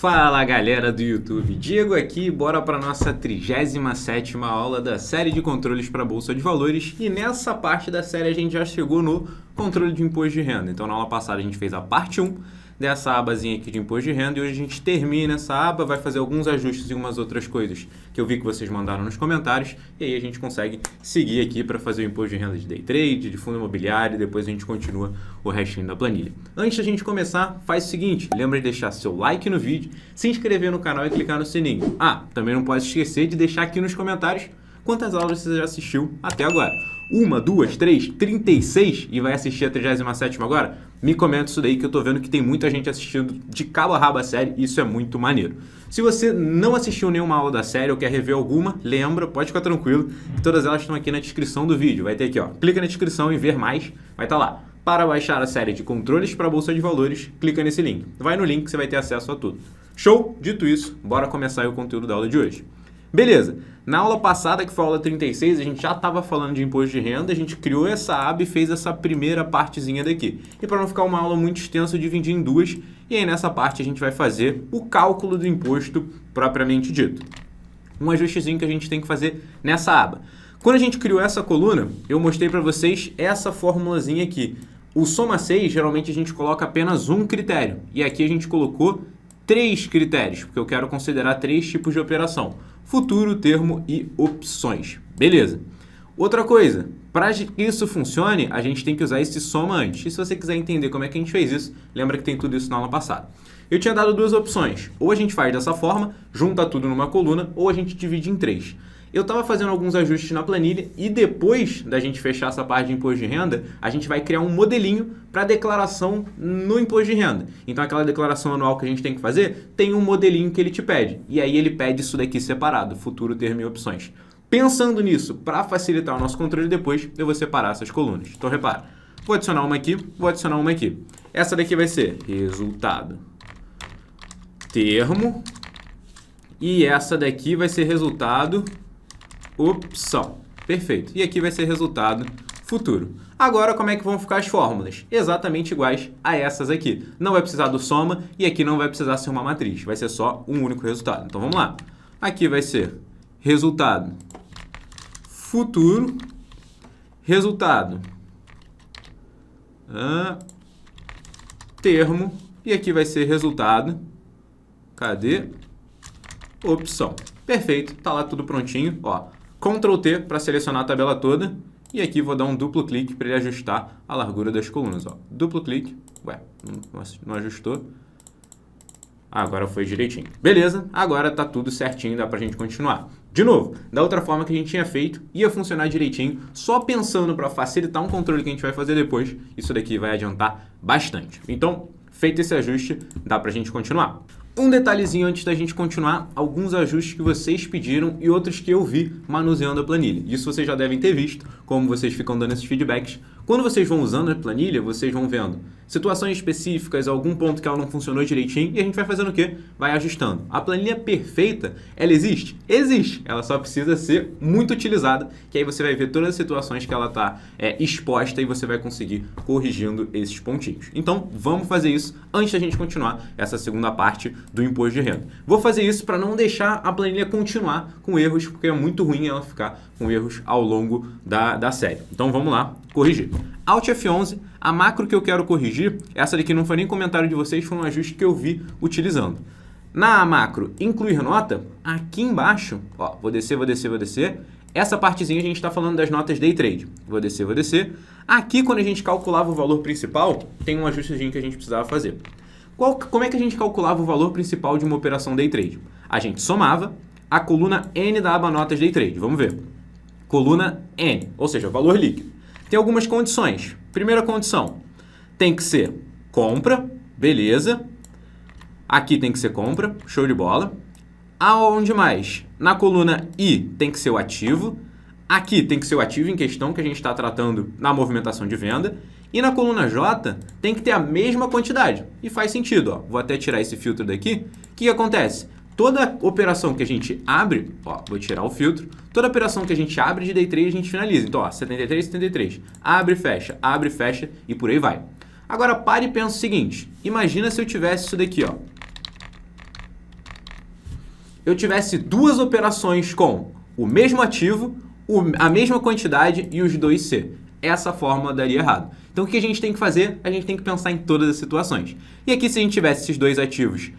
Fala galera do YouTube, Diego aqui, bora para nossa 37ª aula da série de controles para Bolsa de Valores e nessa parte da série a gente já chegou no controle de imposto de renda. Então na aula passada a gente fez a parte 1 dessa abazinha aqui de imposto de renda e hoje a gente termina essa aba, vai fazer alguns ajustes e umas outras coisas que eu vi que vocês mandaram nos comentários e aí a gente consegue seguir aqui para fazer o imposto de renda de day trade, de fundo imobiliário e depois a gente continua o restinho da planilha. Antes da gente começar, faz o seguinte, lembra de deixar seu like no vídeo, se inscrever no canal e clicar no sininho. Também não pode esquecer de deixar aqui nos comentários quantas aulas você já assistiu até agora. 1, 2, 3, 36 e vai assistir a 37ª agora? Me comenta isso daí que eu tô vendo que tem muita gente assistindo de cabo a rabo a série e isso é muito maneiro. Se você não assistiu nenhuma aula da série ou quer rever alguma, lembra, pode ficar tranquilo, todas elas estão aqui na descrição do vídeo. Vai ter aqui, ó, clica na descrição e ver mais, vai estar lá. Para baixar a série de controles para a Bolsa de Valores, clica nesse link. Vai no link que você vai ter acesso a tudo. Show? Dito isso, bora começar aí o conteúdo da aula de hoje. Beleza, na aula passada, que foi a aula 36, a gente já estava falando de imposto de renda, a gente criou essa aba e fez essa primeira partezinha daqui. E para não ficar uma aula muito extensa, eu dividi em duas, e aí nessa parte a gente vai fazer o cálculo do imposto propriamente dito. Um ajustezinho que a gente tem que fazer nessa aba. Quando a gente criou essa coluna, eu mostrei para vocês essa formulazinha aqui. O soma 6, geralmente a gente coloca apenas um critério, e aqui a gente colocou 3 critérios, porque eu quero considerar 3 tipos de operação. Futuro, termo e opções. Beleza. Outra coisa, para que isso funcione, a gente tem que usar esse soma antes. E se você quiser entender como é que a gente fez isso, lembra que tem tudo isso na aula passada. Eu tinha dado duas opções. Ou a gente faz dessa forma, junta tudo numa coluna, ou a gente divide em 3. Eu estava fazendo alguns ajustes na planilha e depois da gente fechar essa parte de imposto de renda, a gente vai criar um modelinho para declaração no imposto de renda. Então aquela declaração anual que a gente tem que fazer, tem um modelinho que ele te pede. E aí ele pede isso daqui separado, futuro, termo e opções. Pensando nisso, para facilitar o nosso controle depois, eu vou separar essas colunas. Então repara, vou adicionar uma aqui, vou adicionar uma aqui. Essa daqui vai ser resultado, termo, e essa daqui vai ser resultado, opção. Perfeito. E aqui vai ser resultado futuro. Agora, como é que vão ficar as fórmulas? Exatamente iguais a essas aqui. Não vai precisar do soma e aqui não vai precisar ser uma matriz. Vai ser só um único resultado. Então, vamos lá. Aqui vai ser resultado futuro, resultado termo e aqui vai ser resultado, cadê? Opção. Perfeito. Tá lá tudo prontinho. Ó. Ctrl T para selecionar a tabela toda e aqui vou dar um duplo clique para ele ajustar a largura das colunas. Ó. Duplo clique, não ajustou, agora foi direitinho. Beleza, agora tá tudo certinho, dá pra gente continuar. De novo, da outra forma que a gente tinha feito, ia funcionar direitinho, só pensando para facilitar um controle que a gente vai fazer depois, isso daqui vai adiantar bastante. Então, feito esse ajuste, dá pra gente continuar. Um detalhezinho antes da gente continuar, alguns ajustes que vocês pediram e outros que eu vi manuseando a planilha. Isso vocês já devem ter visto, como vocês ficam dando esses feedbacks. Quando vocês vão usando a planilha, vocês vão vendo situações específicas, algum ponto que ela não funcionou direitinho e a gente vai fazendo o quê? Vai ajustando. A planilha perfeita, ela existe? Existe. Ela só precisa ser muito utilizada, que aí você vai ver todas as situações que ela está exposta e você vai conseguir corrigindo esses pontinhos. Então, vamos fazer isso antes da gente continuar essa segunda parte do imposto de renda. Vou fazer isso para não deixar a planilha continuar com erros, porque é muito ruim ela ficar com erros ao longo da série. Então, vamos lá corrigir. Alt F11, a macro que eu quero corrigir, essa daqui não foi nem comentário de vocês, foi um ajuste que eu vi utilizando. Na macro incluir nota, aqui embaixo, ó, vou descer, essa partezinha a gente está falando das notas day trade. Vou descer. Aqui, quando a gente calculava o valor principal, tem um ajustezinho que a gente precisava fazer. Como é que a gente calculava o valor principal de uma operação day trade? A gente somava a coluna N da aba notas day trade. Vamos ver. Coluna N, ou seja, valor líquido. Tem algumas condições. Primeira condição, tem que ser compra, beleza. Aqui tem que ser compra, show de bola. Aonde mais? Na coluna I tem que ser o ativo. Aqui tem que ser o ativo em questão que a gente está tratando na movimentação de venda. E na coluna J tem que ter a mesma quantidade. E faz sentido, ó. Vou até tirar esse filtro daqui. O que acontece? Toda operação que a gente abre, ó, vou tirar o filtro, toda operação que a gente abre de day trade a gente finaliza. Então, ó, 73, 73, abre, fecha e por aí vai. Agora, pare e pensa o seguinte, imagina se eu tivesse isso daqui, ó. eu tivesse duas operações com o mesmo ativo, a mesma quantidade e os dois C. Essa fórmula daria errado. Então o que a gente tem que fazer? A gente tem que pensar em todas as situações. E aqui, se a gente tivesse esses dois ativos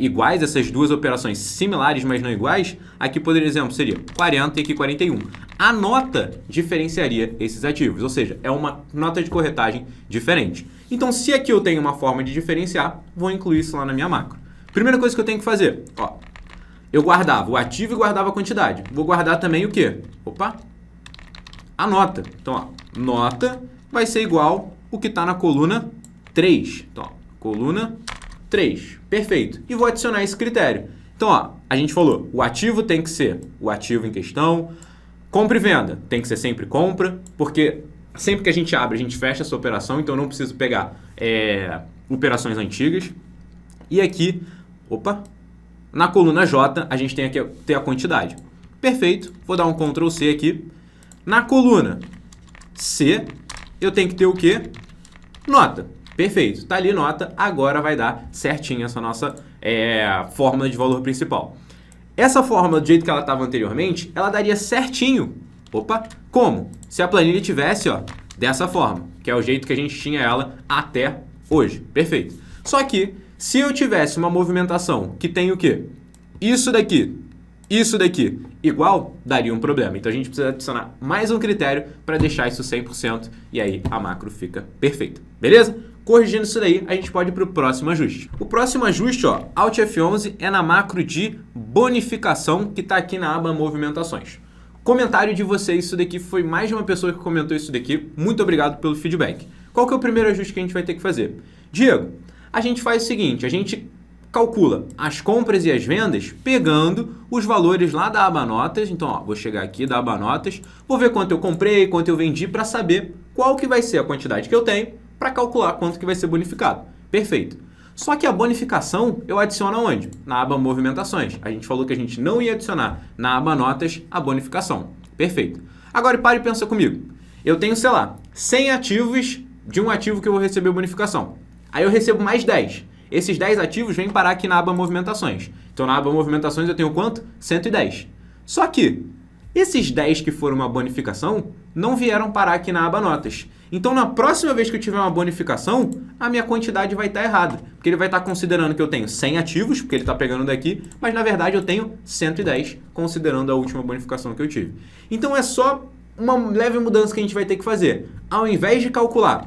iguais, essas duas operações similares, mas não iguais, aqui, por exemplo, seria 40 e aqui 41. A nota diferenciaria esses ativos, ou seja, é uma nota de corretagem diferente. Então, se aqui eu tenho uma forma de diferenciar, vou incluir isso lá na minha macro. Primeira coisa que eu tenho que fazer, eu guardava o ativo e guardava a quantidade. Vou guardar também o quê? A nota. Então, nota vai ser igual o que está na coluna 3. Então, coluna 3. Perfeito. E vou adicionar esse critério. Então, a gente falou, o ativo tem que ser o ativo em questão. Compra e venda tem que ser sempre compra, porque sempre que a gente abre, a gente fecha essa operação, então eu não preciso pegar operações antigas. E aqui, na coluna J, a gente tem que ter a quantidade. Perfeito. Vou dar um Ctrl C aqui. Na coluna C, eu tenho que ter o quê? Nota. Perfeito. Está ali nota. Agora vai dar certinho essa nossa fórmula de valor principal. Essa fórmula, do jeito que ela estava anteriormente, ela daria certinho. Como? Se a planilha tivesse, dessa forma, que é o jeito que a gente tinha ela até hoje. Perfeito. Só que, se eu tivesse uma movimentação que tem o quê? Isso daqui, igual, daria um problema. Então a gente precisa adicionar mais um critério para deixar isso 100% e aí a macro fica perfeita. Beleza? Corrigindo isso daí, a gente pode ir para o próximo ajuste. O próximo ajuste, Alt F11, é na macro de bonificação que está aqui na aba movimentações. Comentário de vocês, isso daqui foi mais de uma pessoa que comentou isso daqui. Muito obrigado pelo feedback. Qual que é o primeiro ajuste que a gente vai ter que fazer? Diego, a gente faz o seguinte, a gente calcula as compras e as vendas pegando os valores lá da aba notas. Então, vou chegar aqui da aba notas, vou ver quanto eu comprei, quanto eu vendi para saber qual que vai ser a quantidade que eu tenho para calcular quanto que vai ser bonificado. Perfeito. Só que a bonificação eu adiciono aonde? Na aba movimentações. A gente falou que a gente não ia adicionar na aba notas a bonificação. Perfeito. Agora para e pensa comigo. Eu tenho, sei lá, 100 ativos de um ativo que eu vou receber bonificação. Aí eu recebo mais 10. Esses 10 ativos vêm parar aqui na aba movimentações. Então na aba movimentações eu tenho quanto? 110. Só que esses 10 que foram uma bonificação não vieram parar aqui na aba notas. Então na próxima vez que eu tiver uma bonificação, a minha quantidade vai estar errada. Porque ele vai estar considerando que eu tenho 100 ativos, porque ele está pegando daqui, mas na verdade eu tenho 110, considerando a última bonificação que eu tive. Então é só uma leve mudança que a gente vai ter que fazer. Ao invés de calcular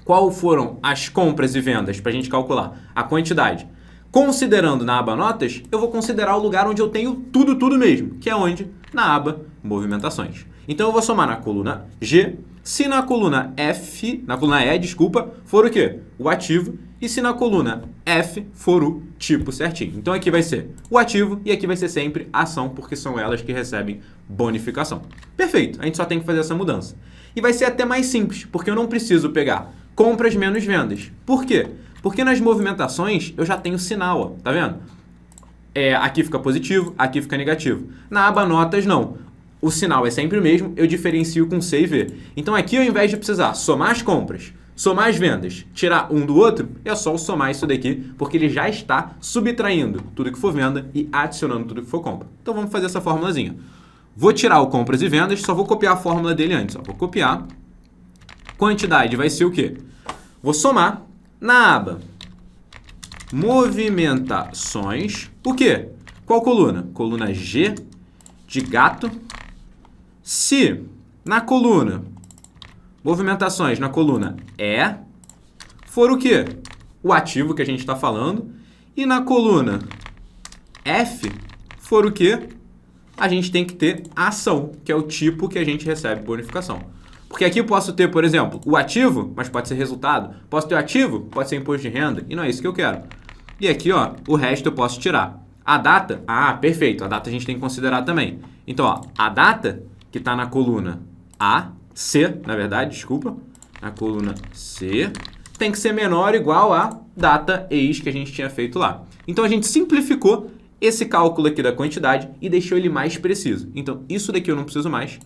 qual foram as compras e vendas para a gente calcular a quantidade, considerando na aba notas, eu vou considerar o lugar onde eu tenho tudo mesmo, que é onde? Na aba movimentações. Então eu vou somar na coluna G, se na coluna E, for o quê? O ativo, e se na coluna F for o tipo certinho. Então aqui vai ser o ativo e aqui vai ser sempre a ação, porque são elas que recebem bonificação. Perfeito, a gente só tem que fazer essa mudança. E vai ser até mais simples, porque eu não preciso pegar compras menos vendas. Por quê? Porque nas movimentações eu já tenho sinal, tá vendo? Aqui fica positivo, aqui fica negativo. Na aba notas não. O sinal é sempre o mesmo, eu diferencio com C e V. Então aqui, ao invés de precisar somar as compras, somar as vendas, tirar um do outro, é só eu somar isso daqui, porque ele já está subtraindo tudo que for venda e adicionando tudo que for compra. Então vamos fazer essa formulazinha. Vou tirar o compras e vendas, só vou copiar a fórmula dele antes. Vou copiar. Quantidade vai ser o quê? Vou somar na aba movimentações. O quê? Qual coluna? Coluna G de gato. Se na coluna movimentações, na coluna E, for o quê? O ativo que a gente está falando. E na coluna F, for o quê? A gente tem que ter a ação, que é o tipo que a gente recebe bonificação. Porque aqui eu posso ter, por exemplo, o ativo, mas pode ser resultado. Posso ter o ativo, pode ser imposto de renda, e não é isso que eu quero. E aqui, o resto eu posso tirar. A data, perfeito, a data a gente tem que considerar também. Então, a data que está na coluna C, na verdade, desculpa, na coluna C, tem que ser menor ou igual a data ex que a gente tinha feito lá. Então, a gente simplificou esse cálculo aqui da quantidade e deixou ele mais preciso. Então, isso daqui eu não preciso mais.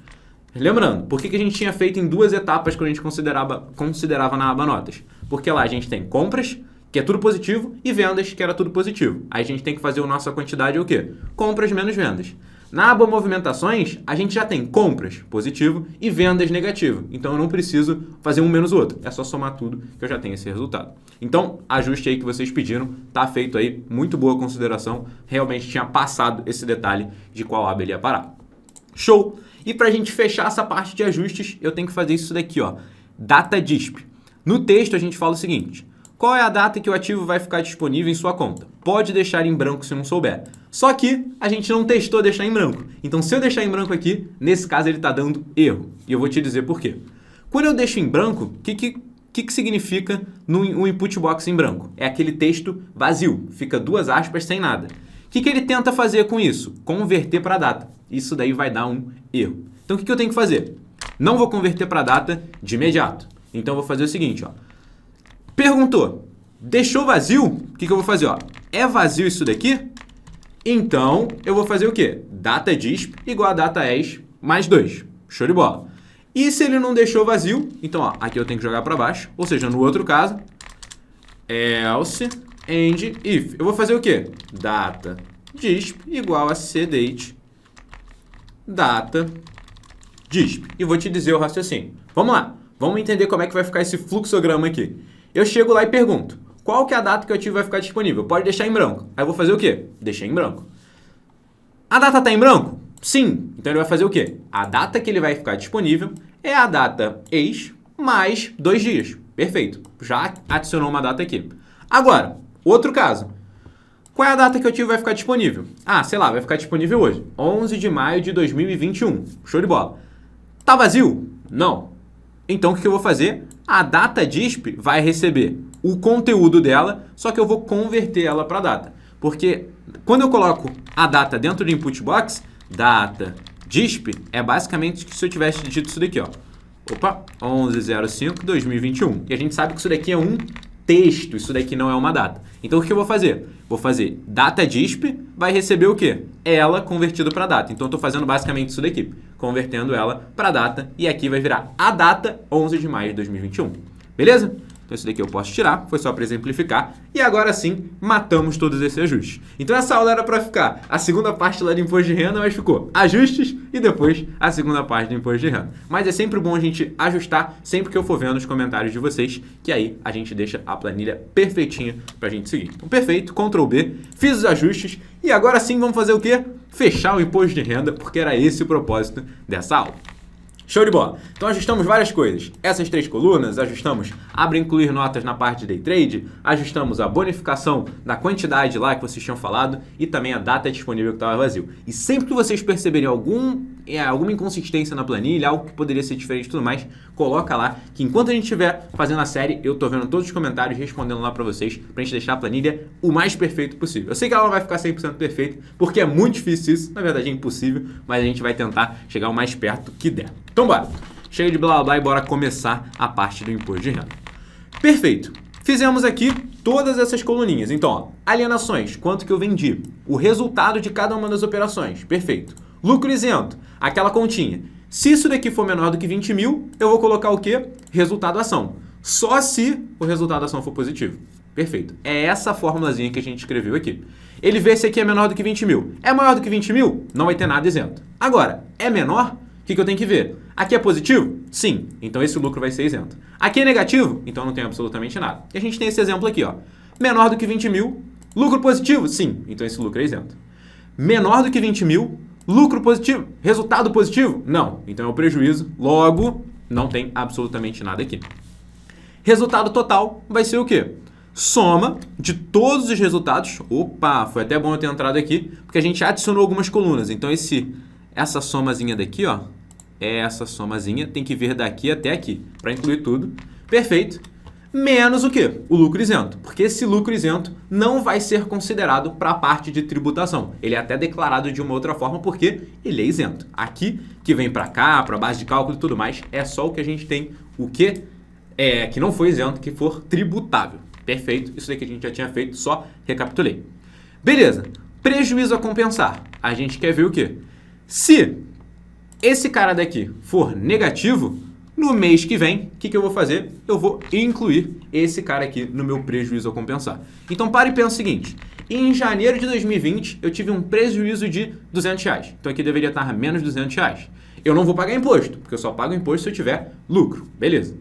Lembrando, por que a gente tinha feito em duas etapas quando a gente considerava na aba notas? Porque lá a gente tem compras, que é tudo positivo, e vendas, que era tudo positivo. Aí a gente tem que fazer a nossa quantidade é o quê? Compras menos vendas. Na aba movimentações, a gente já tem compras, positivo, e vendas, negativo. Então eu não preciso fazer um menos o outro. É só somar tudo que eu já tenho esse resultado. Então, ajuste aí que vocês pediram. Tá feito aí. Muito boa consideração. Realmente tinha passado esse detalhe de qual aba ele ia parar. Show! E para a gente fechar essa parte de ajustes, eu tenho que fazer isso daqui, ó. Data disp. No texto a gente fala o seguinte: qual é a data que o ativo vai ficar disponível em sua conta? Pode deixar em branco se não souber. Só que a gente não testou deixar em branco. Então, se eu deixar em branco aqui, nesse caso ele está dando erro. E eu vou te dizer por quê. Quando eu deixo em branco, o que significa no input box em branco? É aquele texto vazio, fica 2 aspas sem nada. O que ele tenta fazer com isso? Converter para data. Isso daí vai dar um erro. Então, o que eu tenho que fazer? Não vou converter para data de imediato. Então, eu vou fazer o seguinte, ó. Perguntou, deixou vazio? O que eu vou fazer? Ó? É vazio isso daqui? Então, eu vou fazer o quê? Data disp igual a data as mais 2. Show de bola. E se ele não deixou vazio, então ó, aqui eu tenho que jogar para baixo, ou seja, no outro caso, else and if. Eu vou fazer o quê? Data disp igual a cdate data disp. E vou te dizer o raciocínio. Vamos lá, vamos entender como é que vai ficar esse fluxograma aqui. Eu chego lá e pergunto, qual que é a data que o ativo vai ficar disponível? Pode deixar em branco. Aí eu vou fazer o quê? Deixar em branco. A data está em branco? Sim. Então ele vai fazer o quê? A data que ele vai ficar disponível é a data ex mais 2 dias. Perfeito. Já adicionou uma data aqui. Agora, outro caso. Qual é a data que o ativo vai ficar disponível? Ah, sei lá, vai ficar disponível hoje. 11 de maio de 2021. Show de bola. Tá vazio? Não. Então o que eu vou fazer? A data disp vai receber o conteúdo dela, só que eu vou converter ela para data. Porque quando eu coloco a data dentro do input box, data disp é basicamente se eu tivesse dito isso daqui, ó. Opa, 11/05/2021. E a gente sabe que isso daqui é um texto, isso daqui não é uma data. Então o que eu vou fazer? Vou fazer data disp, vai receber o quê? Ela convertida para data. Então eu estou fazendo basicamente isso daqui, convertendo ela para data, e aqui vai virar a data 11 de maio de 2021. Beleza? Então isso daqui eu posso tirar, foi só para exemplificar. E agora sim, matamos todos esses ajustes. Então essa aula era para ficar a segunda parte lá do imposto de renda, mas ficou ajustes e depois a segunda parte do imposto de renda. Mas é sempre bom a gente ajustar sempre que eu for vendo os comentários de vocês, que aí a gente deixa a planilha perfeitinha para a gente seguir. Então perfeito, Ctrl B, fiz os ajustes e agora sim vamos fazer o quê? Fechar o imposto de renda, porque era esse o propósito dessa aula. Show de bola. Então ajustamos várias coisas. Essas 3 colunas, ajustamos abre e incluir notas na parte de day trade, ajustamos a bonificação da quantidade lá que vocês tinham falado e também a data disponível que estava vazio. E sempre que vocês perceberem alguma inconsistência na planilha, algo que poderia ser diferente e tudo mais, coloca lá que enquanto a gente estiver fazendo a série, eu tô vendo todos os comentários respondendo lá para vocês, pra gente deixar a planilha o mais perfeito possível. Eu sei que ela não vai ficar 100% perfeita, porque é muito difícil isso, na verdade é impossível, mas a gente vai tentar chegar o mais perto que der. Então bora, chega de blá blá blá e bora começar a parte do imposto de renda. Perfeito, fizemos aqui todas essas coluninhas. Então, ó, alienações, quanto que eu vendi, o resultado de cada uma das operações, perfeito. Lucro isento, aquela continha. Se isso daqui for menor do que 20 mil, eu vou colocar o quê? Resultado ação. Só se o resultado ação for positivo. Perfeito. É essa formulazinha que a gente escreveu aqui. Ele vê se aqui é menor do que 20 mil. É maior do que 20 mil? Não vai ter nada isento. Agora, é menor? O que eu tenho que ver? Aqui é positivo? Sim. Então esse lucro vai ser isento. Aqui é negativo? Então não tem absolutamente nada. E a gente tem esse exemplo aqui, ó. Menor do que 20 mil. Lucro positivo? Sim. Então esse lucro é isento. Menor do que 20 mil. Lucro positivo? Resultado positivo? Não. Então é o prejuízo. Logo, não tem absolutamente nada aqui. Resultado total vai ser o quê? Soma de todos os resultados. Opa, foi até bom eu ter entrado aqui, porque a gente adicionou algumas colunas. Então essa somazinha daqui, ó, essa somazinha tem que vir daqui até aqui, para incluir tudo. Perfeito. Menos o quê? O lucro isento. Porque esse lucro isento não vai ser considerado para a parte de tributação. Ele é até declarado de uma outra forma porque ele é isento. Aqui, que vem para cá, para a base de cálculo e tudo mais, é só o que a gente tem, o que não foi isento, que for tributável. Perfeito. Isso daqui a gente já tinha feito, só recapitulei. Beleza. Prejuízo a compensar. A gente quer ver o quê? Se esse cara daqui for negativo, No mês que vem, o que eu vou fazer? Eu vou incluir esse cara aqui no meu prejuízo a compensar. Então, para e pensa o seguinte. Em janeiro de 2020, eu tive um prejuízo de R$200. Então, aqui deveria estar menos R$200. Eu não vou pagar imposto, porque eu só pago imposto se eu tiver lucro. Beleza.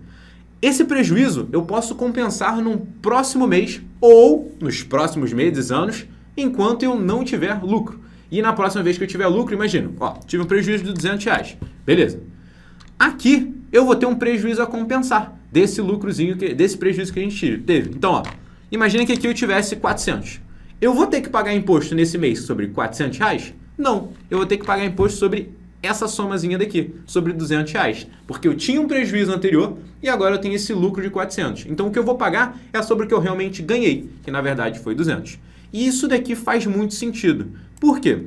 Esse prejuízo eu posso compensar num próximo mês ou nos próximos meses, anos, enquanto eu não tiver lucro. E na próxima vez que eu tiver lucro, imagina, tive um prejuízo de R$200. Beleza. Aqui eu vou ter um prejuízo a compensar desse lucrozinho, desse prejuízo que a gente teve. Então, imagina que aqui eu tivesse 400. Eu vou ter que pagar imposto nesse mês sobre R$400? Não, eu vou ter que pagar imposto sobre essa somazinha daqui, sobre R$200, porque eu tinha um prejuízo anterior e agora eu tenho esse lucro de 400. Então, o que eu vou pagar é sobre o que eu realmente ganhei, que na verdade foi 200. E isso daqui faz muito sentido. Por quê?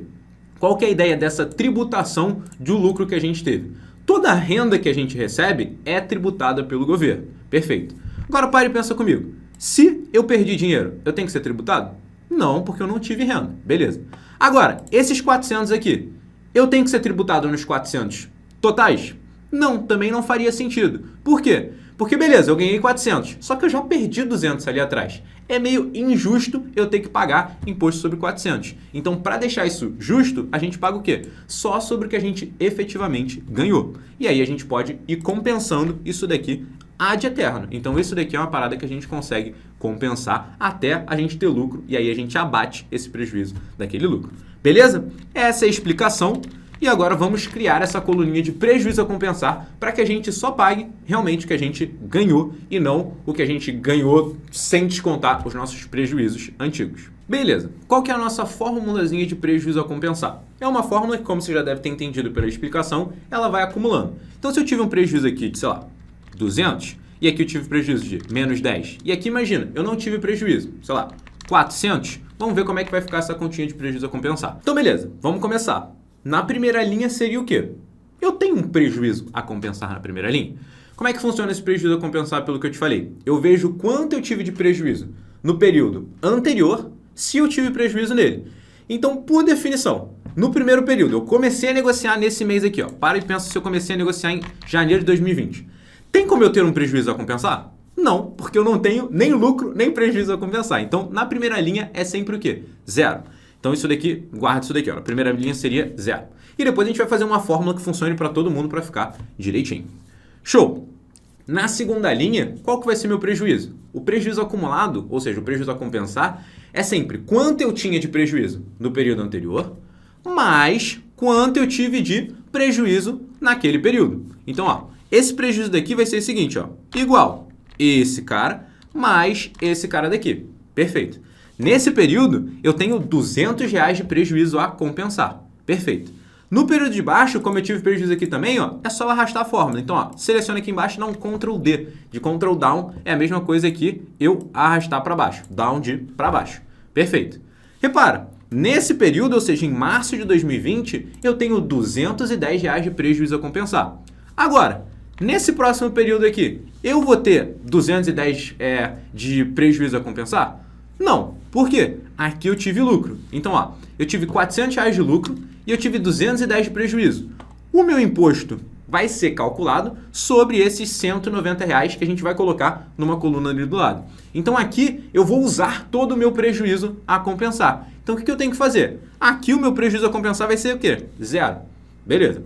Qual que é a ideia dessa tributação do lucro que a gente teve? Toda a renda que a gente recebe é tributada pelo governo. Perfeito. Agora pare e pensa comigo. Se eu perdi dinheiro, eu tenho que ser tributado? Não, porque eu não tive renda. Beleza. Agora, esses 400 aqui, eu tenho que ser tributado nos 400 totais? Não, também não faria sentido. Por quê? Porque, beleza, eu ganhei 400, só que eu já perdi 200 ali atrás. É meio injusto eu ter que pagar imposto sobre 400. Então, para deixar isso justo, a gente paga o quê? Só sobre o que a gente efetivamente ganhou. E aí a gente pode ir compensando isso daqui ad eterno. Então, isso daqui é uma parada que a gente consegue compensar até a gente ter lucro. E aí a gente abate esse prejuízo daquele lucro. Beleza? Essa é a explicação. E agora vamos criar essa coluninha de prejuízo a compensar para que a gente só pague realmente o que a gente ganhou e não o que a gente ganhou sem descontar os nossos prejuízos antigos. Beleza. Qual que é a nossa formulazinha de prejuízo a compensar? É uma fórmula que, como você já deve ter entendido pela explicação, ela vai acumulando. Então, se eu tive um prejuízo aqui de, sei lá, 200, e aqui eu tive prejuízo de menos 10, e aqui, imagina, eu não tive prejuízo, sei lá, 400, vamos ver como é que vai ficar essa continha de prejuízo a compensar. Então, beleza, vamos começar. Na primeira linha seria o quê? Eu tenho um prejuízo a compensar na primeira linha. Como é que funciona esse prejuízo a compensar pelo que eu te falei? Eu vejo quanto eu tive de prejuízo no período anterior, se eu tive prejuízo nele. Então, por definição, no primeiro período, eu comecei a negociar nesse mês aqui. Para e pensa se eu comecei a negociar em janeiro de 2020. Tem como eu ter um prejuízo a compensar? Não, porque eu não tenho nem lucro, nem prejuízo a compensar. Então, na primeira linha é sempre o quê? Zero. Então, isso daqui, guarda isso daqui. A primeira linha seria zero. E depois a gente vai fazer uma fórmula que funcione para todo mundo para ficar direitinho. Show! Na segunda linha, qual que vai ser meu prejuízo? O prejuízo acumulado, ou seja, o prejuízo a compensar, é sempre quanto eu tinha de prejuízo no período anterior, mais quanto eu tive de prejuízo naquele período. Então, esse prejuízo daqui vai ser o seguinte, igual esse cara mais esse cara daqui. Perfeito. Nesse período, eu tenho R$200 de prejuízo a compensar. Perfeito. No período de baixo, como eu tive prejuízo aqui também, é só arrastar a fórmula. Então, seleciona aqui embaixo e dá um Ctrl D. De Ctrl Down é a mesma coisa que eu arrastar para baixo. Down de para baixo. Perfeito. Repara, nesse período, ou seja, em março de 2020, eu tenho R$210 de prejuízo a compensar. Agora, nesse próximo período aqui, eu vou ter 210 de prejuízo a compensar? Não. Por quê? Aqui eu tive lucro. Então, eu tive R$400 de lucro e eu tive 210 de prejuízo. O meu imposto vai ser calculado sobre esses R$190 que a gente vai colocar numa coluna ali do lado. Então, aqui eu vou usar todo o meu prejuízo a compensar. Então, o que eu tenho que fazer? Aqui o meu prejuízo a compensar vai ser o quê? Zero. Beleza.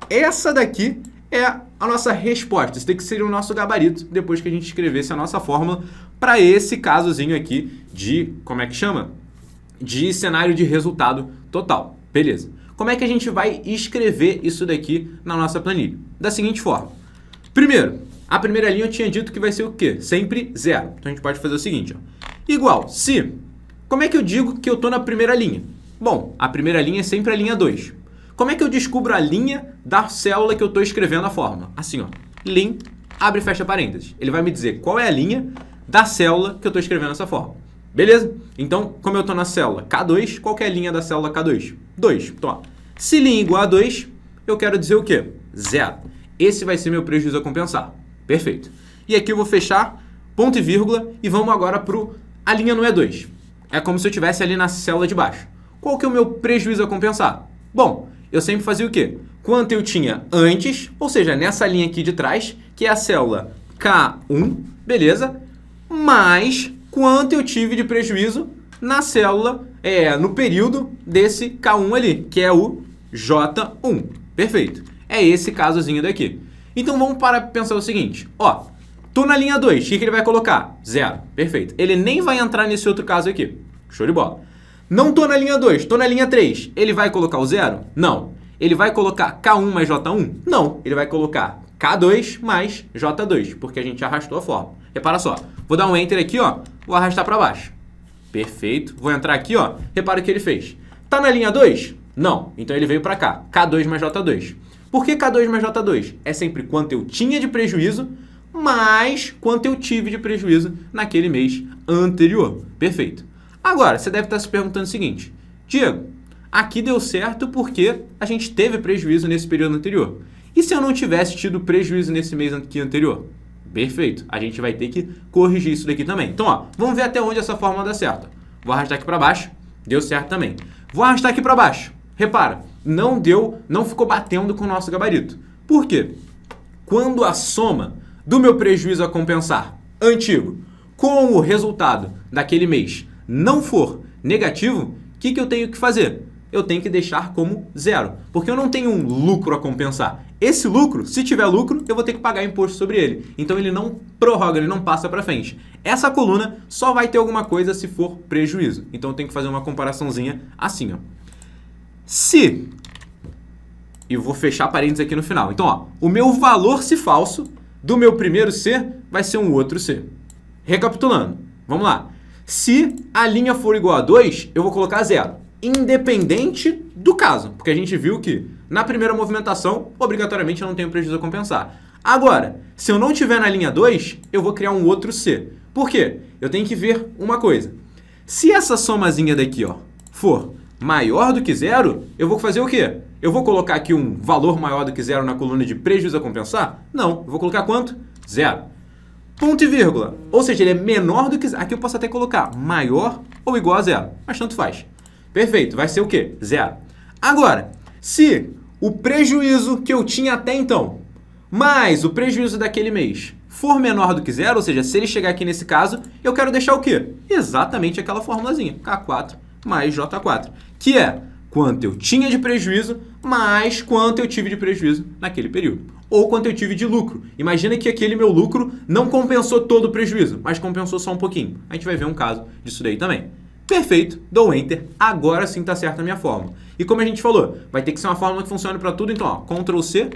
Essa daqui é a nossa resposta. Isso tem que ser o nosso gabarito depois que a gente escrevesse a nossa fórmula para esse casozinho aqui de, como é que chama? De cenário de resultado total. Beleza. Como é que a gente vai escrever isso daqui na nossa planilha? Da seguinte forma. Primeiro, a primeira linha eu tinha dito que vai ser o quê? Sempre zero. Então a gente pode fazer o seguinte, igual se... Como é que eu digo que eu estou na primeira linha? Bom, a primeira linha é sempre a linha 2. Como é que eu descubro a linha da célula que eu estou escrevendo a fórmula? Assim, lim, abre e fecha parênteses. Ele vai me dizer qual é a linha da célula que eu estou escrevendo essa fórmula. Beleza? Então, como eu estou na célula K2, qual que é a linha da célula K2? 2. Então, se linha igual a 2, eu quero dizer o quê? Zero. Esse vai ser meu prejuízo a compensar. Perfeito. E aqui eu vou fechar, ponto e vírgula, e vamos agora para a linha não é 2. É como se eu estivesse ali na célula de baixo. Qual que é o meu prejuízo a compensar? Bom, eu sempre fazia o quê? quanto eu tinha antes, ou seja, nessa linha aqui de trás, que é a célula K1, beleza? Mais quanto eu tive de prejuízo na célula, no período desse K1 ali, que é o J1. Perfeito. É esse casozinho daqui. Então vamos parar para pensar o seguinte. Ó, tô na linha 2, o que ele vai colocar? 0. Perfeito. Ele nem vai entrar nesse outro caso aqui. Show de bola. Não tô na linha 2, tô na linha 3. Ele vai colocar o 0? Não. Ele vai colocar K1 mais J1? Não. Ele vai colocar K2 mais J2, porque a gente arrastou a fórmula. Repara só. Vou dar um Enter aqui, ó. Vou arrastar para baixo. Perfeito. Vou entrar aqui, ó. Repara o que ele fez. Tá na linha 2? Não. Então ele veio para cá. K2 mais J2. Por que K2 mais J2? É sempre quanto eu tinha de prejuízo mais quanto eu tive de prejuízo naquele mês anterior. Perfeito. Agora, você deve estar se perguntando o seguinte. Diego, aqui deu certo porque a gente teve prejuízo nesse período anterior. E se eu não tivesse tido prejuízo nesse mês aqui anterior? Perfeito. A gente vai ter que corrigir isso daqui também. Então, ó, vamos ver até onde essa fórmula dá certo. Vou arrastar aqui para baixo. Deu certo também. Vou arrastar aqui para baixo. Repara, não ficou batendo com o nosso gabarito. Por quê? Quando a soma do meu prejuízo a compensar antigo com o resultado daquele mês não for negativo, o que eu tenho que fazer? Eu tenho que deixar como 0, porque eu não tenho um lucro a compensar. Esse lucro, se tiver lucro, eu vou ter que pagar imposto sobre ele. Então ele não prorroga, ele não passa para frente. Essa coluna só vai ter alguma coisa se for prejuízo. Então eu tenho que fazer uma comparaçãozinha assim, ó. Se, e eu vou fechar parênteses aqui no final. Então, ó, o meu valor se falso do meu primeiro C vai ser um outro C. Recapitulando, vamos lá. Se a linha for igual a 2, eu vou colocar 0, independente do caso, porque a gente viu que na primeira movimentação, obrigatoriamente eu não tenho prejuízo a compensar. Agora, se eu não tiver na linha 2, eu vou criar um outro C. Por quê? Eu tenho que ver uma coisa. Se essa somazinha daqui, ó, for maior do que 0, eu vou fazer o quê? Eu vou colocar aqui um valor maior do que 0 na coluna de prejuízo a compensar? Não. Eu vou colocar quanto? 0. Ponto e vírgula. Ou seja, ele é menor do que 0. Aqui eu posso até colocar maior ou igual a 0. Mas tanto faz. Perfeito. Vai ser o quê? 0. Agora, se o prejuízo que eu tinha até então, mais o prejuízo daquele mês, for menor do que 0, ou seja, se ele chegar aqui nesse caso, eu quero deixar o quê? Exatamente aquela formulazinha. K4 mais J4. Que é quanto eu tinha de prejuízo mais quanto eu tive de prejuízo naquele período. Ou quanto eu tive de lucro. Imagina que aquele meu lucro não compensou todo o prejuízo, mas compensou só um pouquinho. A gente vai ver um caso disso daí também. Perfeito, dou Enter, agora sim está certa a minha fórmula. E como a gente falou, vai ter que ser uma fórmula que funcione para tudo, então ó, Ctrl C,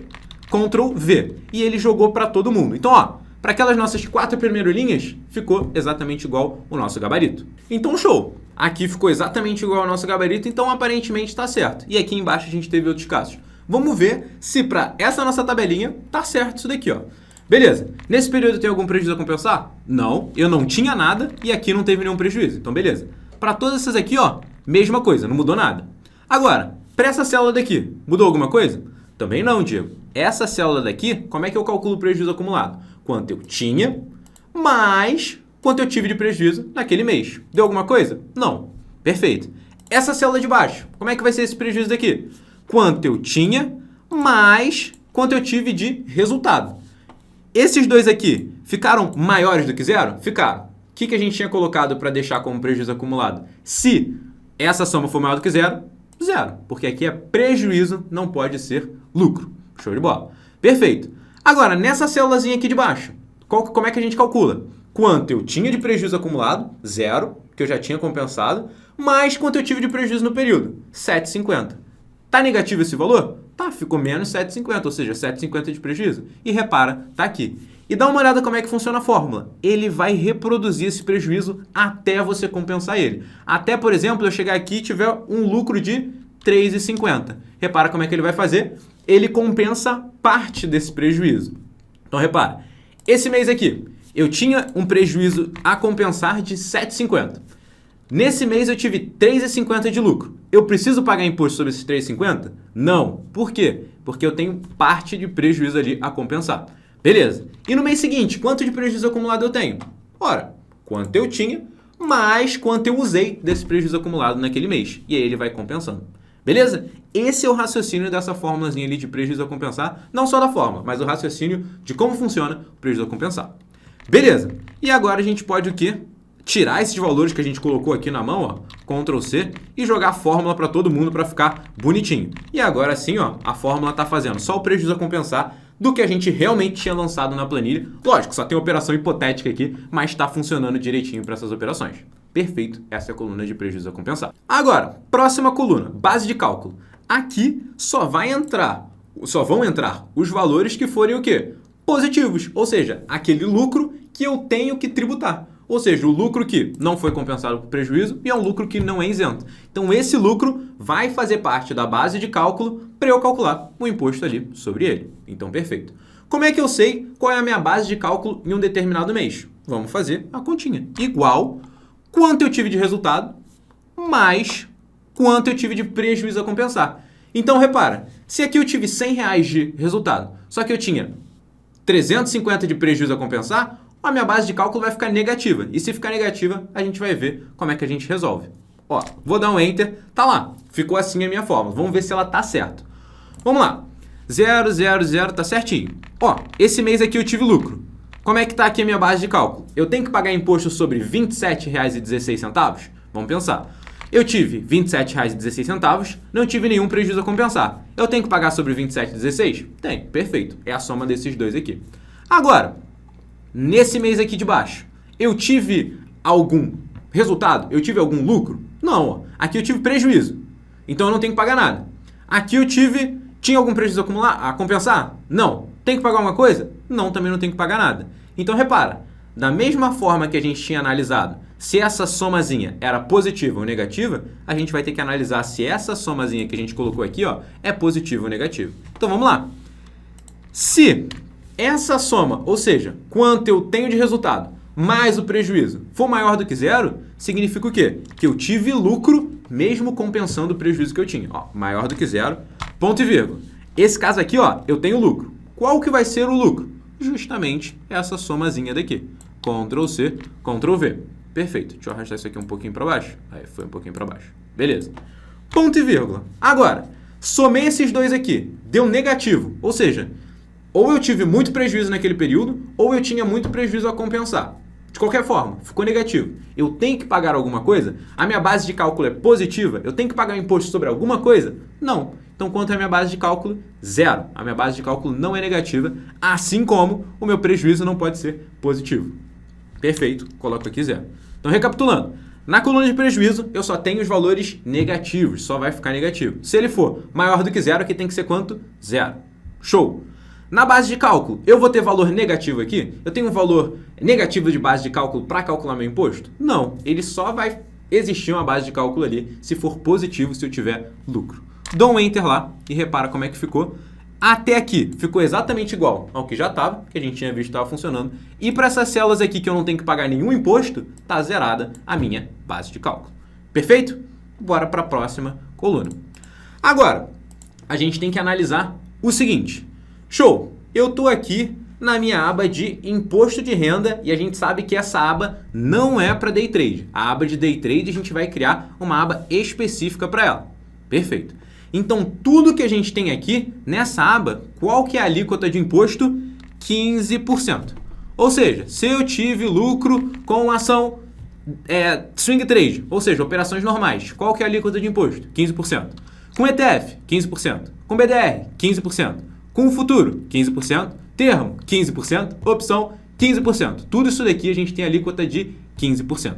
Ctrl V. E ele jogou para todo mundo. Então ó, para aquelas nossas 4 primeiras linhas, ficou exatamente igual o nosso gabarito. Então show! Aqui ficou exatamente igual ao nosso gabarito, então aparentemente está certo. E aqui embaixo a gente teve outros casos. Vamos ver se para essa nossa tabelinha tá certo isso daqui, ó. Beleza. Nesse período tem algum prejuízo a compensar? Não, eu não tinha nada e aqui não teve nenhum prejuízo. Então beleza. Para todas essas aqui, ó, mesma coisa, não mudou nada. Agora, para essa célula daqui, mudou alguma coisa? Também não, Diego. Essa célula daqui, como é que eu calculo o prejuízo acumulado? Quanto eu tinha mais quanto eu tive de prejuízo naquele mês. Deu alguma coisa? Não. Perfeito. Essa célula de baixo, como é que vai ser esse prejuízo daqui? Quanto eu tinha mais quanto eu tive de resultado. Esses dois aqui ficaram maiores do que 0? Ficaram. O que a gente tinha colocado para deixar como prejuízo acumulado? Se essa soma for maior do que 0, 0. Porque aqui é prejuízo, não pode ser lucro. Show de bola. Perfeito. Agora, nessa célulazinha aqui de baixo, como é que a gente calcula? Quanto eu tinha de prejuízo acumulado, 0, que eu já tinha compensado, mais quanto eu tive de prejuízo no período, 7,50. Tá negativo esse valor? Tá, ficou menos 7,50, ou seja, 7,50 de prejuízo. E repara, tá aqui. E dá uma olhada como é que funciona a fórmula. Ele vai reproduzir esse prejuízo até você compensar ele. Até, por exemplo, eu chegar aqui e tiver um lucro de 3,50. Repara como é que ele vai fazer. Ele compensa parte desse prejuízo. Então, repara. Esse mês aqui, eu tinha um prejuízo a compensar de 7,50. Nesse mês eu tive 3,50 de lucro. Eu preciso pagar imposto sobre esses 3,50? Não. Por quê? Porque eu tenho parte de prejuízo ali a compensar. Beleza. E no mês seguinte, quanto de prejuízo acumulado eu tenho? Ora, quanto eu tinha, mais quanto eu usei desse prejuízo acumulado naquele mês. E aí ele vai compensando. Beleza? Esse é o raciocínio dessa fórmulazinha ali de prejuízo a compensar, não só da fórmula, mas o raciocínio de como funciona o prejuízo a compensar. Beleza? E agora a gente pode o quê? Tirar esses valores que a gente colocou aqui na mão, ó, Ctrl C, e jogar a fórmula para todo mundo para ficar bonitinho. E agora sim, ó, a fórmula está fazendo só o prejuízo a compensar do que a gente realmente tinha lançado na planilha. Lógico, só tem operação hipotética aqui, mas está funcionando direitinho para essas operações. Perfeito, essa é a coluna de prejuízo a compensar. Agora, próxima coluna, base de cálculo. Aqui só vão entrar os valores que forem o quê? Positivos, ou seja, aquele lucro que eu tenho que tributar. Ou seja, o lucro que não foi compensado por prejuízo e é um lucro que não é isento. Então, esse lucro vai fazer parte da base de cálculo para eu calcular o imposto ali sobre ele. Então, perfeito. Como é que eu sei qual é a minha base de cálculo em um determinado mês? Vamos fazer a continha. Igual quanto eu tive de resultado mais quanto eu tive de prejuízo a compensar. Então, repara, se aqui eu tive R$100 de resultado, só que eu tinha 350 de prejuízo a compensar, a minha base de cálculo vai ficar negativa. E se ficar negativa, a gente vai ver como é que a gente resolve. Ó, vou dar um Enter, tá lá. Ficou assim a minha fórmula. Vamos ver se ela tá certa. Vamos lá. 0, 0, 0, tá certinho. Ó, esse mês aqui eu tive lucro. Como é que tá aqui a minha base de cálculo? Eu tenho que pagar imposto sobre R$ 27,16? Vamos pensar. Eu tive R$ 27,16, não tive nenhum prejuízo a compensar. Eu tenho que pagar sobre R$ 27,16? Tem, perfeito. É a soma desses dois aqui. Agora, nesse mês aqui de baixo, eu tive algum resultado? Eu tive algum lucro? Não, ó. Aqui eu tive prejuízo. Então eu não tenho que pagar nada. Aqui eu tinha algum prejuízo a compensar? Não. Tem que pagar alguma coisa? Não, também não tenho que pagar nada. Então repara, da mesma forma que a gente tinha analisado se essa somazinha era positiva ou negativa, a gente vai ter que analisar se essa somazinha que a gente colocou aqui, ó, é positiva ou negativa. Então vamos lá. Se essa soma, ou seja, quanto eu tenho de resultado mais o prejuízo, for maior do que zero, significa o quê? Que eu tive lucro mesmo compensando o prejuízo que eu tinha. Ó, maior do que zero, ponto e vírgula. Esse caso aqui, ó, eu tenho lucro. Qual que vai ser o lucro? Justamente essa somazinha daqui. Ctrl C, Ctrl V. Perfeito. Deixa eu arrastar isso aqui um pouquinho para baixo. Aí, foi um pouquinho para baixo. Beleza. Ponto e vírgula. Agora, somei esses dois aqui. Deu negativo. Ou seja, ou eu tive muito prejuízo naquele período, ou eu tinha muito prejuízo a compensar. De qualquer forma, ficou negativo. Eu tenho que pagar alguma coisa? A minha base de cálculo é positiva? Eu tenho que pagar imposto sobre alguma coisa? Não. Então, quanto é a minha base de cálculo? Zero. A minha base de cálculo não é negativa, assim como o meu prejuízo não pode ser positivo. Perfeito. Coloco aqui zero. Então, recapitulando. Na coluna de prejuízo, eu só tenho os valores negativos. Só vai ficar negativo. Se ele for maior do que zero, aqui tem que ser quanto? Zero. Show. Na base de cálculo, eu vou ter valor negativo aqui? Eu tenho um valor negativo de base de cálculo para calcular meu imposto? Não. Ele só vai existir uma base de cálculo ali se for positivo, se eu tiver lucro. Dou um Enter lá e repara como é que ficou. Até aqui ficou exatamente igual ao que já estava, que a gente tinha visto que estava funcionando. E para essas células aqui que eu não tenho que pagar nenhum imposto, está zerada a minha base de cálculo. Perfeito? Bora para a próxima coluna. Agora, a gente tem que analisar o seguinte. Show! Eu estou aqui na minha aba de imposto de renda e a gente sabe que essa aba não é para day trade. A aba de day trade a gente vai criar uma aba específica para ela. Perfeito. Então, tudo que a gente tem aqui nessa aba, qual que é a alíquota de imposto? 15%. Ou seja, se eu tive lucro com ação swing trade, ou seja, operações normais, qual que é a alíquota de imposto? 15%. Com ETF, 15%. Com BDR, 15%. Com futuro, 15%. Termo, 15%. Opção, 15%. Tudo isso daqui a gente tem alíquota de 15%.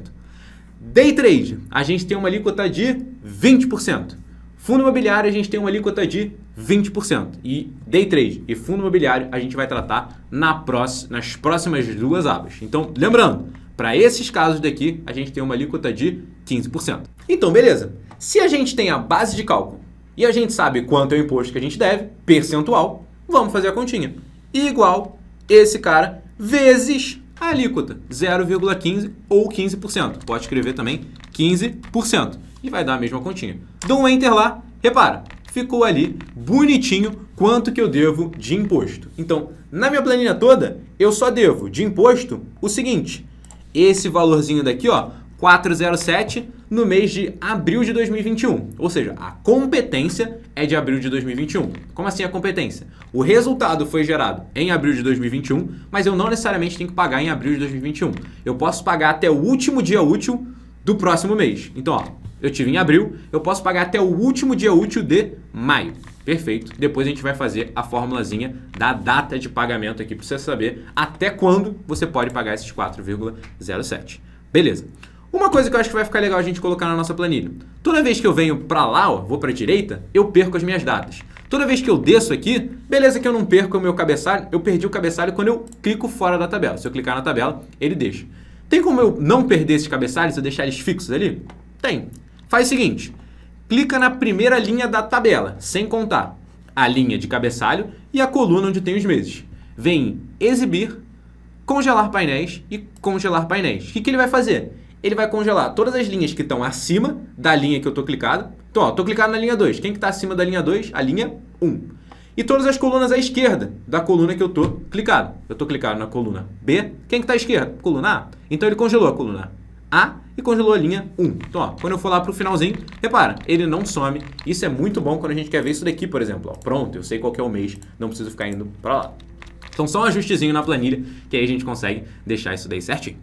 Day trade, a gente tem uma alíquota de 20%. Fundo imobiliário, a gente tem uma alíquota de 20%. E day trade e fundo imobiliário, a gente vai tratar nas próximas duas abas. Então, lembrando, para esses casos daqui, a gente tem uma alíquota de 15%. Então, beleza. Se a gente tem a base de cálculo e a gente sabe quanto é o imposto que a gente deve, percentual, vamos fazer a continha. Igual esse cara vezes a alíquota, 0,15 ou 15%. Pode escrever também 15%. E vai dar a mesma continha. Dou um Enter lá, repara, ficou ali bonitinho quanto que eu devo de imposto. Então, na minha planilha toda, eu só devo de imposto o seguinte, esse valorzinho daqui, ó, 407 no mês de abril de 2021. Ou seja, a competência é de abril de 2021. Como assim a competência? O resultado foi gerado em abril de 2021, mas eu não necessariamente tenho que pagar em abril de 2021. Eu posso pagar até o último dia útil do próximo mês. Então, ó, eu tive em abril, eu posso pagar até o último dia útil de maio. Perfeito. Depois a gente vai fazer a formulazinha da data de pagamento aqui para você saber até quando você pode pagar esses 4,07. Beleza. Uma coisa que eu acho que vai ficar legal a gente colocar na nossa planilha. Toda vez que eu venho para lá, ó, vou para a direita, eu perco as minhas datas. Toda vez que eu desço aqui, beleza que eu não perco o meu cabeçalho, eu perdi o cabeçalho quando eu clico fora da tabela. Se eu clicar na tabela, ele deixa. Tem como eu não perder esses cabeçalhos, eu deixar eles fixos ali? Tem. Faz o seguinte, clica na primeira linha da tabela, sem contar a linha de cabeçalho e a coluna onde tem os meses. Vem em exibir, congelar painéis e congelar painéis. O que ele vai fazer? Ele vai congelar todas as linhas que estão acima da linha que eu estou clicado. Então, ó, estou clicado na linha 2. Quem que está acima da linha 2? A linha 1. E todas as colunas à esquerda da coluna que eu estou clicado. Eu estou clicado na coluna B. Quem que está à esquerda? Coluna A. Então, ele congelou a coluna A e congelou a linha 1. Então, ó, quando eu for lá para o finalzinho, repara, ele não some. Isso é muito bom quando a gente quer ver isso daqui, por exemplo. Ó, pronto, eu sei qual que é o mês, não preciso ficar indo para lá. Então, só um ajustezinho na planilha, que aí a gente consegue deixar isso daí certinho.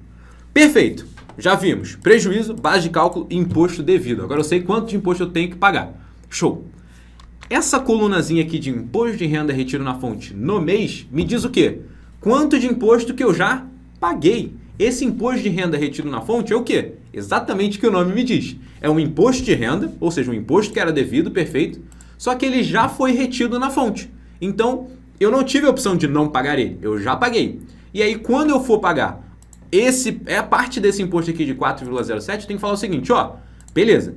Perfeito! Já vimos prejuízo, base de cálculo e imposto devido. Agora eu sei quanto de imposto eu tenho que pagar. Show! Essa colunazinha aqui de imposto de renda retiro na fonte no mês me diz o quê? Quanto de imposto que eu já paguei. Esse imposto de renda retido na fonte é o quê? Exatamente o que o nome me diz. É um imposto de renda, ou seja, um imposto que era devido, perfeito, só que ele já foi retido na fonte. Então, eu não tive a opção de não pagar ele, eu já paguei. E aí, quando eu for pagar a parte desse imposto aqui de 4,07, eu tenho que falar o seguinte, ó, beleza,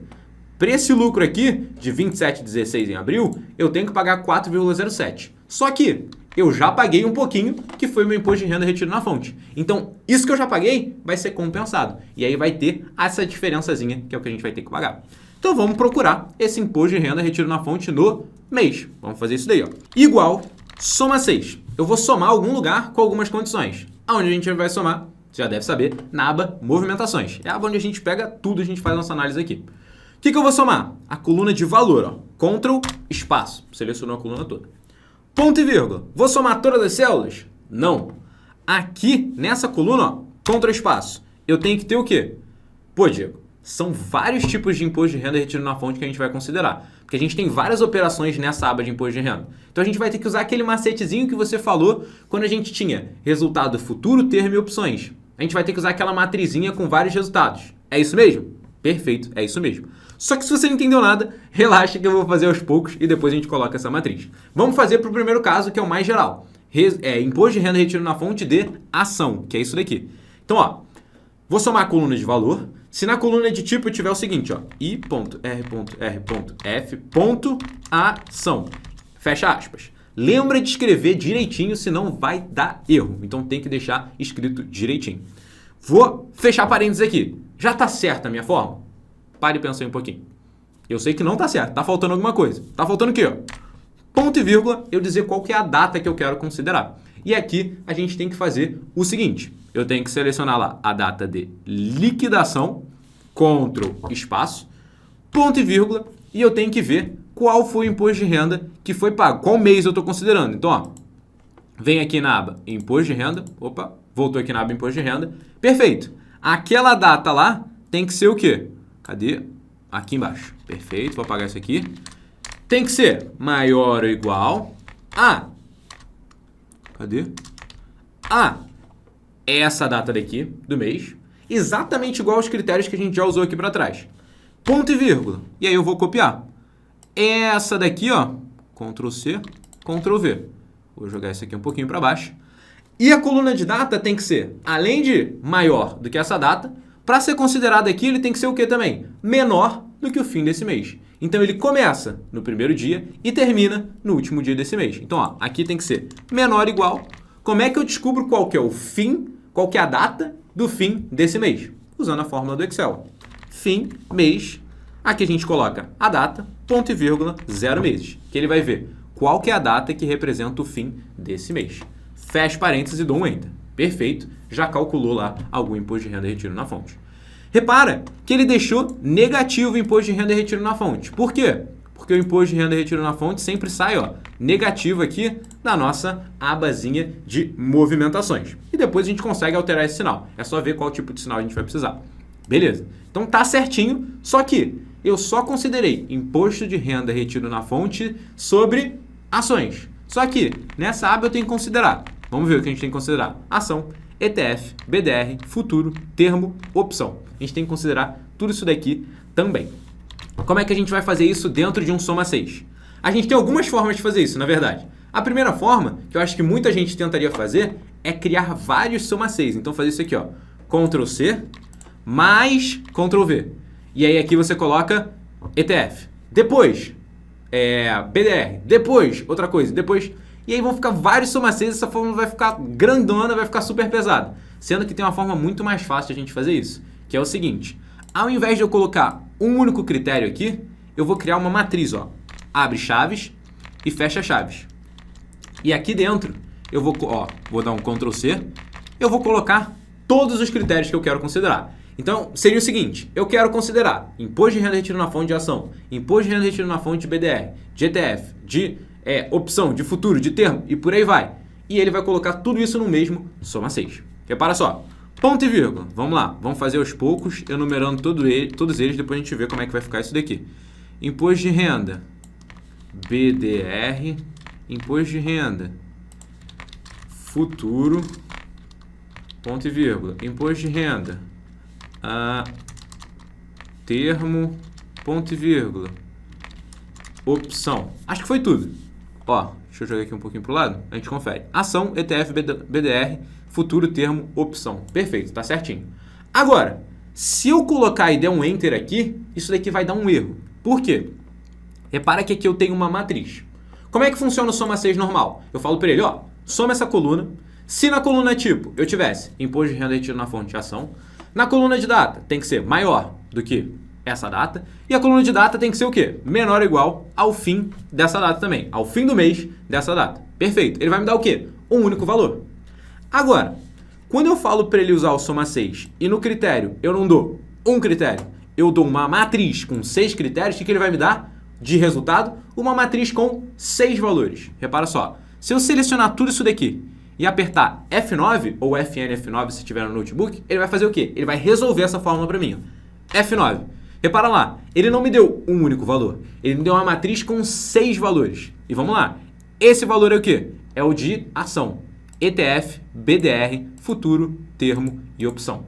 para esse lucro aqui de 27,16 em abril, eu tenho que pagar 4,07. Só que eu já paguei um pouquinho, que foi o meu imposto de renda retido na fonte. Então, isso que eu já paguei vai ser compensado. E aí vai ter essa diferençazinha, que é o que a gente vai ter que pagar. Então, vamos procurar esse imposto de renda retido na fonte no mês. Vamos fazer isso daí, ó. Igual, soma 6. Eu vou somar algum lugar com algumas condições. Aonde a gente vai somar, você já deve saber, na aba movimentações. É a aba onde a gente pega tudo, a gente faz a nossa análise aqui. O que eu vou somar? A coluna de valor, ó. Ctrl, espaço. Selecionou a coluna toda. Ponto e vírgula. Vou somar todas as células? Não. Aqui, nessa coluna, ó, Ctrl espaço, eu tenho que ter o quê? Pô, Diego, são vários tipos de imposto de renda retido na fonte que a gente vai considerar. Porque a gente tem várias operações nessa aba de imposto de renda. Então a gente vai ter que usar aquele macetezinho que você falou quando a gente tinha resultado futuro, termo e opções. A gente vai ter que usar aquela matrizinha com vários resultados. É isso mesmo? Perfeito, é isso mesmo. Só que se você não entendeu nada, relaxa que eu vou fazer aos poucos e depois a gente coloca essa matriz. Vamos fazer para o primeiro caso, que é o mais geral. Imposto de renda retido na fonte de ação, que é isso daqui. Então, ó, vou somar a coluna de valor. Se na coluna de tipo eu tiver o seguinte, ó, i.r.r.f.ação, fecha aspas. Lembra de escrever direitinho, senão vai dar erro. Então tem que deixar escrito direitinho. Vou fechar parênteses aqui. Já está certa a minha forma? Pare e pensa aí um pouquinho. Eu sei que não está certo. Está faltando alguma coisa. Está faltando o quê? Ó? Ponto e vírgula, eu dizer qual que é a data que eu quero considerar. E aqui a gente tem que fazer o seguinte. Eu tenho que selecionar lá a data de liquidação, Ctrl, espaço, ponto e vírgula, e eu tenho que ver qual foi o imposto de renda que foi pago. Qual mês eu estou considerando. Então, ó, vem aqui na aba Imposto de Renda. Opa, voltou aqui na aba Imposto de Renda. Perfeito. Aquela data lá tem que ser o quê? Cadê? Aqui embaixo. Perfeito, vou apagar isso aqui. Tem que ser maior ou igual a... Cadê? A essa data daqui do mês. Exatamente igual aos critérios que a gente já usou aqui para trás. Ponto e vírgula. E aí eu vou copiar. Essa daqui, ó. Ctrl C, Ctrl V. Vou jogar isso aqui um pouquinho para baixo. E a coluna de data tem que ser, além de maior do que essa data, para ser considerado aqui, ele tem que ser o quê também? Menor do que o fim desse mês. Então, ele começa no primeiro dia e termina no último dia desse mês. Então, ó, aqui tem que ser menor ou igual. Como é que eu descubro qual que é o fim, qual que é a data do fim desse mês? Usando a fórmula do Excel. Fim, mês, aqui a gente coloca a data, ponto e vírgula, 0 meses. Que ele vai ver qual que é a data que representa o fim desse mês. Fecha parênteses e dou um Enter. Perfeito, já calculou lá algum imposto de renda retiro na fonte. Repara que ele deixou negativo o imposto de renda e retiro na fonte. Por quê? Porque o imposto de renda e retiro na fonte sempre sai negativo aqui na nossa abazinha de movimentações. E depois a gente consegue alterar esse sinal. É só ver qual tipo de sinal a gente vai precisar. Beleza? Então tá certinho, só que eu só considerei imposto de renda e retiro na fonte sobre ações. Só que nessa aba eu tenho que considerar. Vamos ver o que a gente tem que considerar. Ação, ETF, BDR, futuro, termo, opção. A gente tem que considerar tudo isso daqui também. Como é que a gente vai fazer isso dentro de um Soma 6? A gente tem algumas formas de fazer isso, na verdade. A primeira forma, que eu acho que muita gente tentaria fazer, é criar vários Soma 6. Então fazer isso aqui, Ctrl C mais Ctrl V. E aí aqui você coloca ETF. Depois, BDR. Depois, outra coisa. Depois... E aí vão ficar vários Soma 6, essa forma vai ficar grandona, vai ficar super pesada. Sendo que tem uma forma muito mais fácil de a gente fazer isso, que é o seguinte. Ao invés de eu colocar um único critério aqui, eu vou criar uma matriz, abre chaves e fecha chaves. E aqui dentro, eu vou dar um Ctrl C, eu vou colocar todos os critérios que eu quero considerar. Então, seria o seguinte, eu quero considerar imposto de renda e retiro na fonte de ação, imposto de renda e retiro na fonte de BDR, de ETF, de opção, de futuro, de termo e por aí vai. E ele vai colocar tudo isso no mesmo Soma 6. Repara só, ponto e vírgula. Vamos lá, vamos fazer aos poucos, enumerando todos eles, depois a gente vê como é que vai ficar isso daqui. Imposto de renda, BDR, imposto de renda, futuro, ponto e vírgula, imposto de renda, termo, ponto e vírgula, opção. Acho que foi tudo. Deixa eu jogar aqui um pouquinho pro lado, a gente confere. Ação, ETF, BDR, futuro, termo, opção. Perfeito, tá certinho. Agora, se eu colocar e der um Enter aqui, isso daqui vai dar um erro. Por quê? Repara que aqui eu tenho uma matriz. Como é que funciona o Soma 6 normal? Eu falo para ele, soma essa coluna. Se na coluna tipo eu tivesse imposto de renda retido na fonte de ação, na coluna de data tem que ser maior do que essa data, e a coluna de data tem que ser o quê? Menor ou igual ao fim dessa data também, ao fim do mês dessa data. Perfeito. Ele vai me dar o quê? Um único valor. Agora, quando eu falo para ele usar o Soma 6 e no critério eu não dou um critério, eu dou uma matriz com 6 critérios, o que ele vai me dar de resultado? Uma matriz com 6 valores. Repara só, se eu selecionar tudo isso daqui e apertar F9 ou F9 se tiver no notebook, ele vai fazer o quê? Ele vai resolver essa fórmula para mim. F9. Repara lá, ele não me deu um único valor, ele me deu uma matriz com 6 valores. E vamos lá, esse valor é o quê? É o de ação, ETF, BDR, futuro, termo e opção.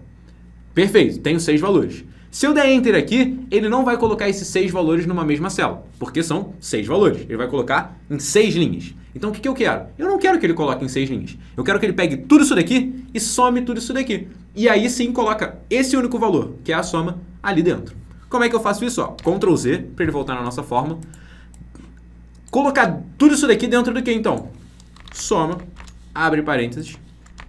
Perfeito, tenho 6 valores. Se eu der Enter aqui, ele não vai colocar esses 6 valores numa mesma célula, porque são 6 valores. Ele vai colocar em 6 linhas. Então o que eu quero? Eu não quero que ele coloque em 6 linhas. Eu quero que ele pegue tudo isso daqui e some tudo isso daqui. E aí sim coloca esse único valor, que é a soma, ali dentro. Como é que eu faço isso? Ctrl Z, para ele voltar na nossa fórmula. Colocar tudo isso daqui dentro do que então? Soma, abre parênteses,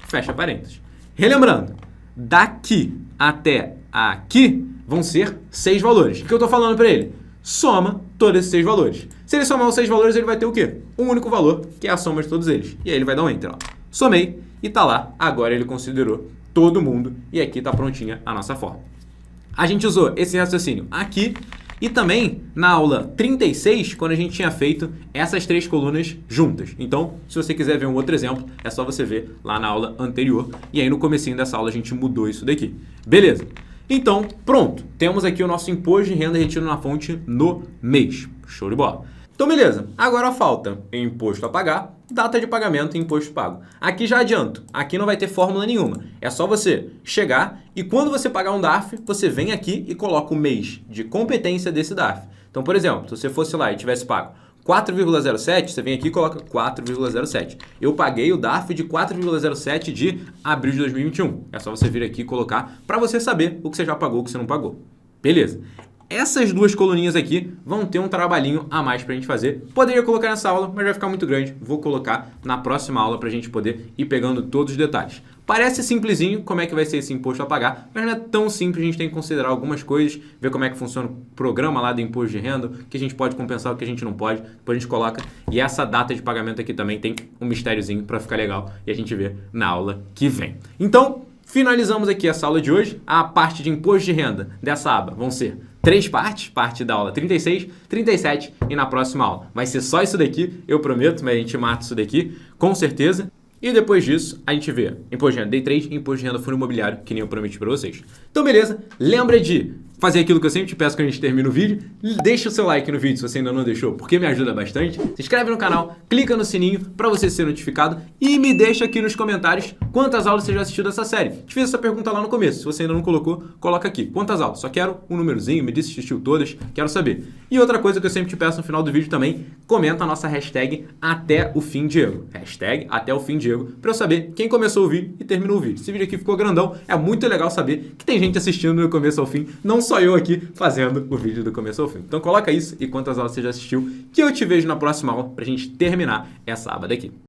fecha parênteses. Relembrando, daqui até aqui vão ser 6 valores. O que eu estou falando para ele? Soma todos esses 6 valores. Se ele somar os 6 valores, ele vai ter o quê? Um único valor, que é a soma de todos eles. E aí ele vai dar um Enter. Somei e tá lá. Agora ele considerou todo mundo e aqui está prontinha a nossa fórmula. A gente usou esse raciocínio aqui e também na aula 36, quando a gente tinha feito essas 3 colunas juntas. Então, se você quiser ver um outro exemplo, é só você ver lá na aula anterior. E aí no comecinho dessa aula a gente mudou isso daqui. Beleza? Então, pronto. Temos aqui o nosso imposto de renda retido na fonte no mês. Show de bola. Então, beleza. Agora falta imposto a pagar, data de pagamento e imposto pago. Aqui já adianto. Aqui não vai ter fórmula nenhuma. É só você chegar e quando você pagar um DARF, você vem aqui e coloca o mês de competência desse DARF. Então, por exemplo, se você fosse lá e tivesse pago 4,07, você vem aqui e coloca 4,07. Eu paguei o DARF de 4,07 de abril de 2021. É só você vir aqui e colocar para você saber o que você já pagou e o que você não pagou. Beleza? Essas 2 coluninhas aqui vão ter um trabalhinho a mais para a gente fazer. Poderia colocar nessa aula, mas vai ficar muito grande. Vou colocar na próxima aula para a gente poder ir pegando todos os detalhes. Parece simplesinho como é que vai ser esse imposto a pagar, mas não é tão simples, a gente tem que considerar algumas coisas, ver como é que funciona o programa lá do imposto de renda, o que a gente pode compensar, o que a gente não pode, depois a gente coloca. E essa data de pagamento aqui também tem um mistériozinho para ficar legal e a gente vê na aula que vem. Então, finalizamos aqui essa aula de hoje. A parte de imposto de renda dessa aba vão ser 3 partes, parte da aula 36, 37 e na próxima aula. Vai ser só isso daqui, eu prometo, mas a gente mata isso daqui, com certeza. E depois disso, a gente vê imposto de renda Day 3 e imposto de renda fundo imobiliário, que nem eu prometi para vocês. Então, beleza? Lembra de fazer aquilo que eu sempre te peço quando a gente termina o vídeo. Deixa o seu like no vídeo se você ainda não deixou, porque me ajuda bastante. Se inscreve no canal, clica no sininho para você ser notificado e me deixa aqui nos comentários quantas aulas você já assistiu dessa série. Te fiz essa pergunta lá no começo. Se você ainda não colocou, coloca aqui. Quantas aulas? Só quero um númerozinho, me diz se assistiu todas, quero saber. E outra coisa que eu sempre te peço no final do vídeo também, comenta a nossa hashtag até o fim Diego. Hashtag até o fim Diego, para eu saber quem começou o vídeo e terminou o vídeo. Esse vídeo aqui ficou grandão, é muito legal saber que tem gente assistindo do começo ao fim, não só eu aqui fazendo o vídeo do começo ao fim. Então coloca isso e quantas aulas você já assistiu, que eu te vejo na próxima aula pra gente terminar essa aba daqui.